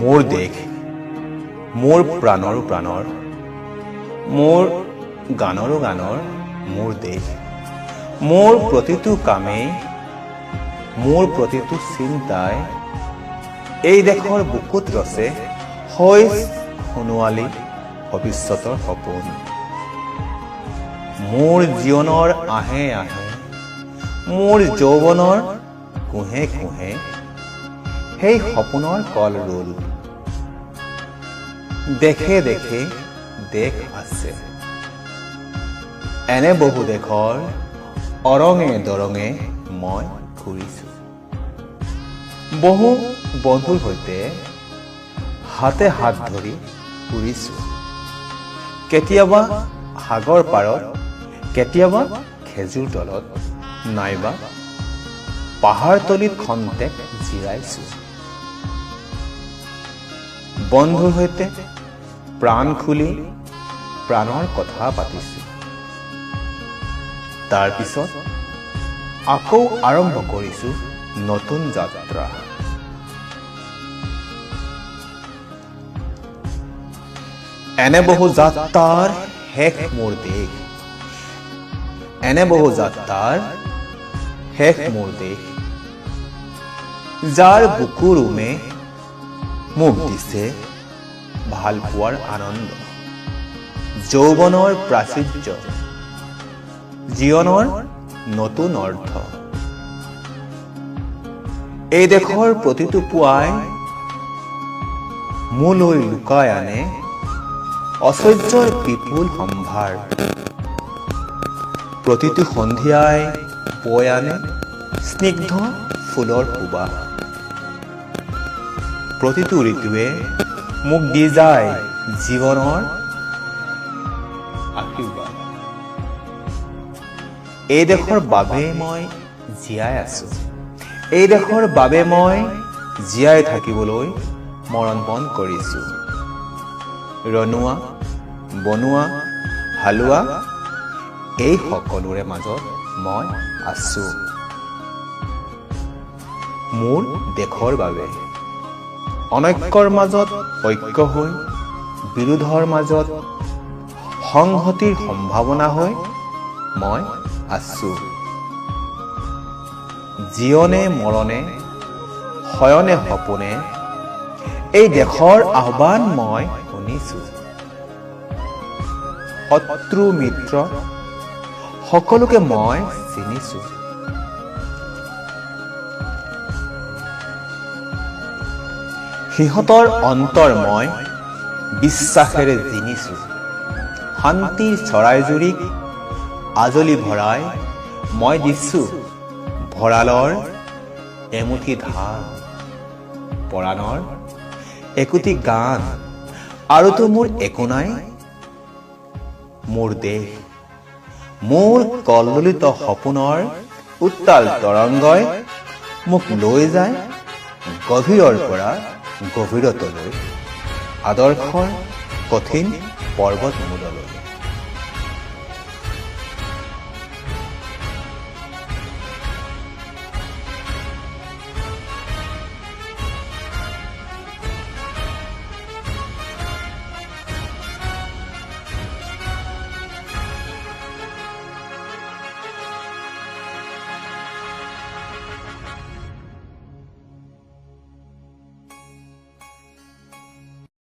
মোৰ দেশ, মোৰ প্ৰাণৰো প্ৰাণৰ, মোৰ গানৰো গানৰ, মোৰ দেশ, মোৰ প্ৰতিটো কামেই, মোৰ প্ৰতিটো চিন্তাই এই দেশৰ বুকুত ৰচে শৈজ সোণোৱালী ভৱিষ্যতৰ সপোন। মোৰ জীৱনৰ আহে আহে, মোৰ যৌৱনৰ কুঁহে কুঁহে সেই সপোনৰ কল ৰোল। দেশে দেশে দেশ আছে, এনে বহু দেশৰ অৰঙে দৰঙে মই ঘূৰিছোঁ। বহু বন্ধুৰ সৈতে হাতে হাত ধৰি ফুৰিছোঁ। কেতিয়াবা সাগৰ পাৰত, কেতিয়াবা খেজুৰ তলত, নাইবা পাহাৰতলিত খন্তেক জিৰাইছোঁ। বন্ধুৰ সৈতে প্ৰাণ খুলি প্ৰাণৰ কথা পাতিছোঁ। তাৰ পিছত আকৌ আৰম্ভ কৰিছোঁ নতুন যাত্ৰা। এনে বহু যাত্ৰাৰ শেষ মোৰ দেশ, এনে বহু যাত্ৰাৰ শেষ মোৰ দেশ, যাৰ বুকুৰ উমে মোক দিছে ভাল পোৱাৰ আনন্দ, যৌৱনৰ প্ৰাচুৰ্য, জীৱনৰ নতুন অৰ্থ। এই দেশৰ প্ৰতিটো পুৱাই মোলৈ লুকাই আনে ঐশ্বৰ্যৰ বিপুল সম্ভাৰ। প্ৰতিটো সন্ধিয়াই বৈ আনে স্নিগ্ধ ফুলৰ সুবাস। প্ৰতিটো ঋতুৱে মোক দি যায় জীৱনৰ আশীৰ্বাদ। এই দেশৰ বাবে মই জীয়াই আছো, এই দেশৰ বাবে মই জীয়াই থাকিবলৈ মৰণ বন কৰিছো। ৰনোৱা বনোৱা হালোৱা এই সকলোৰে মাজত মই আছো মোৰ দেশৰ বাবে। অনৈক্যৰ মাজত ঐক্য হৈ, বিৰোধৰ মাজত সংহতিৰ সম্ভাৱনা হৈ মই আছো। জীৱনে মৰণে শয়নে সপোনে এই দেশৰ আহ্বান মই শুনিছো। শত্ৰু মিত্ৰ সকলোকে মই চিনিছো। সিহঁতৰ অন্তৰ মই বিশ্বাসেৰে জিনিছো। শান্তিৰ চৰাইজুৰিক আজলি ভৰাই মই দিছো ভঁৰালৰ এমুঠি ধান, পৰাণৰ একোটি গান, আৰুতো মোৰ একো নাই। মোৰ দেশ, মোৰ কল্লোলিত সপোনৰ উত্তাল তৰংগই মোক লৈ যায় গভীৰৰ পৰা গভীৰতলৈ, আদৰ্শৰ কঠিন পৰ্বতমূললৈ।